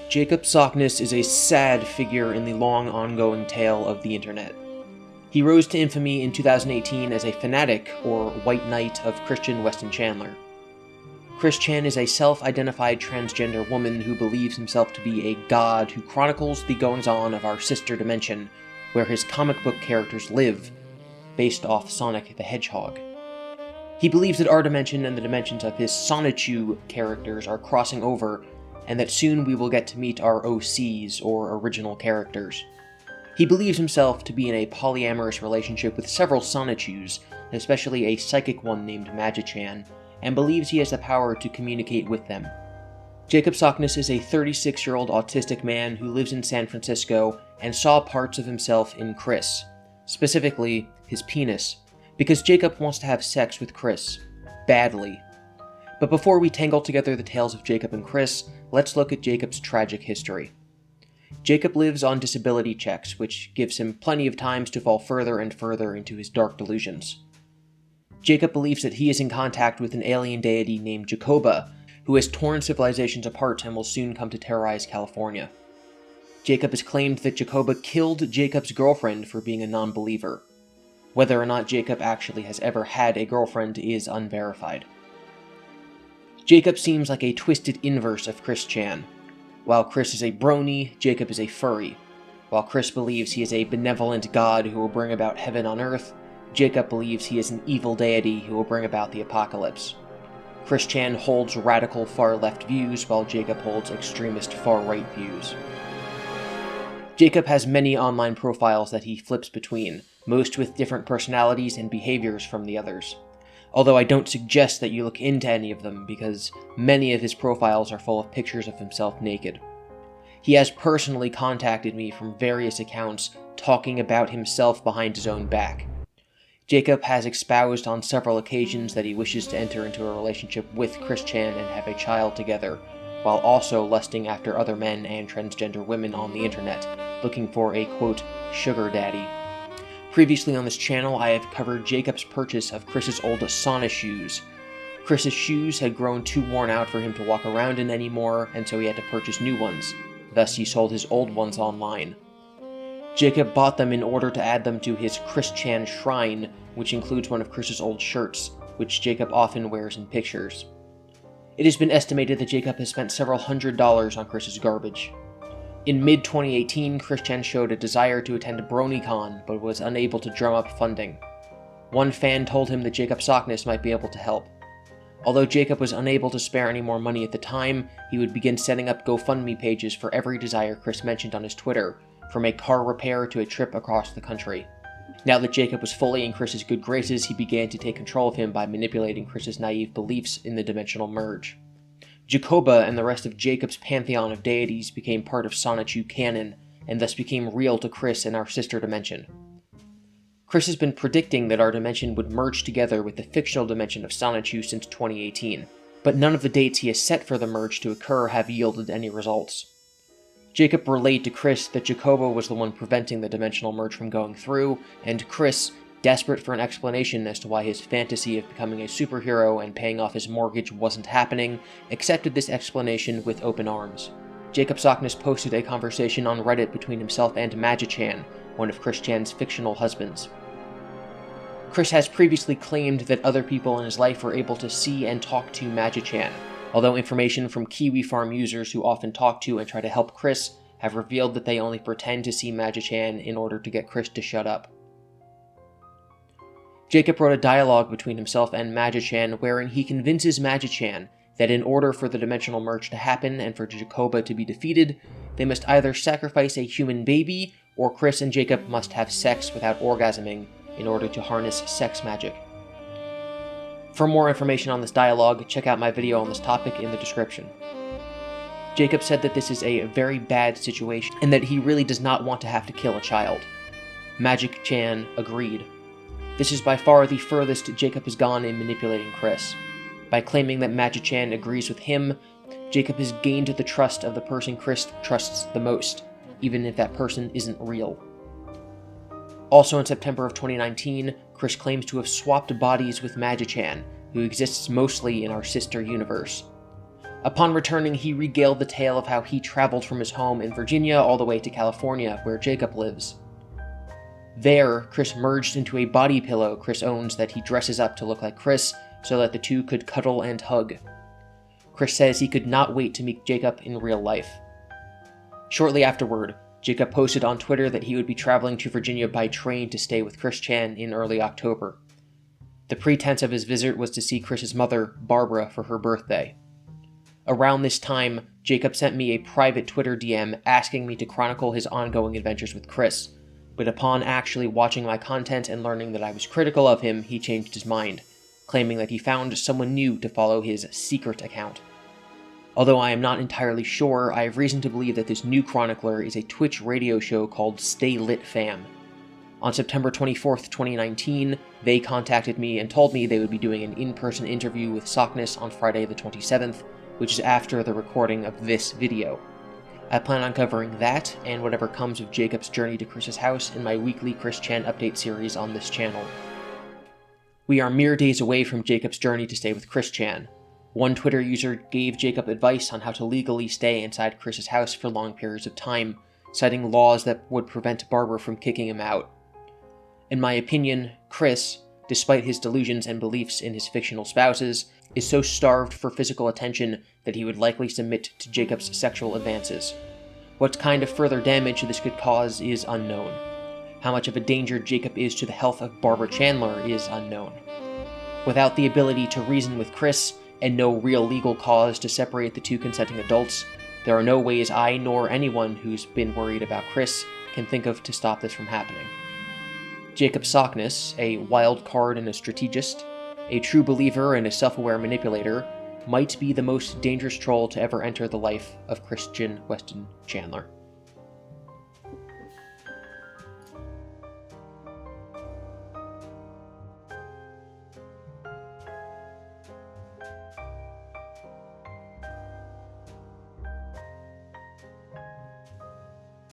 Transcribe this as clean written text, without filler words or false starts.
Jakob Sockness is a sad figure in the long ongoing tale of the internet. He rose to infamy in 2018 as a fanatic, or white knight, of Christian Weston Chandler. Chris Chan is a self-identified transgender woman who believes himself to be a god who chronicles the goings-on of our sister dimension, where his comic book characters live, based off Sonic the Hedgehog. He believes that our dimension and the dimensions of his Sonichu characters are crossing over, and that soon we will get to meet our OCs, or original characters. He believes himself to be in a polyamorous relationship with several Sonichus, especially a psychic one named Magi-chan, and believes he has the power to communicate with them. Jakob Sockness is a 36-year-old autistic man who lives in San Francisco and saw parts of himself in Chris, specifically his penis, because Jacob wants to have sex with Chris, badly. But before we tangle together the tales of Jacob and Chris, let's look at Jacob's tragic history. Jacob lives on disability checks, which gives him plenty of times to fall further and further into his dark delusions. Jacob believes that he is in contact with an alien deity named Jakoba, who has torn civilizations apart and will soon come to terrorize California. Jacob has claimed that Jakoba killed Jacob's girlfriend for being a non-believer. Whether or not Jacob actually has ever had a girlfriend is unverified. Jacob seems like a twisted inverse of Chris Chan. While Chris is a brony, Jacob is a furry. While Chris believes he is a benevolent god who will bring about heaven on earth, Jacob believes he is an evil deity who will bring about the apocalypse. Chris Chan holds radical far-left views, while Jacob holds extremist far-right views. Jacob has many online profiles that he flips between, most with different personalities and behaviors from the others. Although I don't suggest that you look into any of them, because many of his profiles are full of pictures of himself naked. He has personally contacted me from various accounts talking about himself behind his own back. Jacob has espoused on several occasions that he wishes to enter into a relationship with Chris Chan and have a child together, while also lusting after other men and transgender women on the internet, looking for a, quote, sugar daddy. Previously on this channel, I have covered Jacob's purchase of Chris's old Sonic shoes. Chris's shoes had grown too worn out for him to walk around in anymore, and so he had to purchase new ones. Thus, he sold his old ones online. Jacob bought them in order to add them to his Chris Chan shrine, which includes one of Chris's old shirts, which Jacob often wears in pictures. It has been estimated that Jacob has spent several $100s on Chris's garbage. In mid-2018, Chris Chan showed a desire to attend BronyCon, but was unable to drum up funding. One fan told him that Jakob Sockness might be able to help. Although Jacob was unable to spare any more money at the time, he would begin setting up GoFundMe pages for every desire Chris mentioned on his Twitter, from a car repair to a trip across the country. Now that Jacob was fully in Chris's good graces, he began to take control of him by manipulating Chris's naive beliefs in the dimensional merge. Jakoba and the rest of Jacob's pantheon of deities became part of Sonichu canon, and thus became real to Chris and our sister dimension. Chris has been predicting that our dimension would merge together with the fictional dimension of Sonichu since 2018, but none of the dates he has set for the merge to occur have yielded any results. Jacob relayed to Chris that Jakoba was the one preventing the dimensional merge from going through, and Chris, desperate for an explanation as to why his fantasy of becoming a superhero and paying off his mortgage wasn't happening, accepted this explanation with open arms. Jakob Sockness posted a conversation on Reddit between himself and magi-chan, one of Chris Chan's fictional husbands. Chris has previously claimed that other people in his life were able to see and talk to magi-chan, although information from Kiwi Farm users who often talk to and try to help Chris have revealed that they only pretend to see magi-chan in order to get Chris to shut up. Jacob wrote a dialogue between himself and magi-chan wherein he convinces magi-chan that in order for the dimensional merge to happen and for Jakoba to be defeated, they must either sacrifice a human baby, or Chris and Jacob must have sex without orgasming in order to harness sex magic. For more information on this dialogue, check out my video on this topic in the description. Jacob said that this is a very bad situation, and that he really does not want to have to kill a child. Magi-chan agreed. This is by far the furthest Jacob has gone in manipulating Chris. By claiming that magi-chan agrees with him, Jacob has gained the trust of the person Chris trusts the most, even if that person isn't real. Also in September of 2019, Chris claims to have swapped bodies with magi-chan, who exists mostly in our sister universe. Upon returning, he regaled the tale of how he traveled from his home in Virginia all the way to California, where Jacob lives. There, Chris merged into a body pillow Chris owns that he dresses up to look like Chris so that the two could cuddle and hug. Chris says he could not wait to meet Jacob in real life. Shortly afterward, Jacob posted on Twitter that he would be traveling to Virginia by train to stay with Chris Chan in early October. The pretense of his visit was to see Chris's mother, Barbara, for her birthday. Around this time, Jacob sent me a private Twitter DM asking me to chronicle his ongoing adventures with Chris, but upon actually watching my content and learning that I was critical of him, he changed his mind, claiming that he found someone new to follow his secret account. Although I am not entirely sure, I have reason to believe that this new chronicler is a Twitch radio show called Stay Lit Fam. On September 24th, 2019, they contacted me and told me they would be doing an in-person interview with Sockness on Friday the 27th, which is after the recording of this video. I plan on covering that, and whatever comes of Jacob's journey to Chris's house in my weekly Chris Chan update series on this channel. We are mere days away from Jacob's journey to stay with Chris Chan. One Twitter user gave Jacob advice on how to legally stay inside Chris's house for long periods of time, citing laws that would prevent Barbara from kicking him out. In my opinion, Chris, despite his delusions and beliefs in his fictional spouses, is so starved for physical attention that he would likely submit to Jacob's sexual advances. What kind of further damage this could cause is unknown. How much of a danger Jacob is to the health of Barbara Chandler is unknown. Without the ability to reason with Chris, and no real legal cause to separate the two consenting adults, there are no ways I nor anyone who's been worried about Chris can think of to stop this from happening. Jacob Sockness, a wild card and a strategist, a true believer and a self-aware manipulator, might be the most dangerous troll to ever enter the life of Christian Weston Chandler.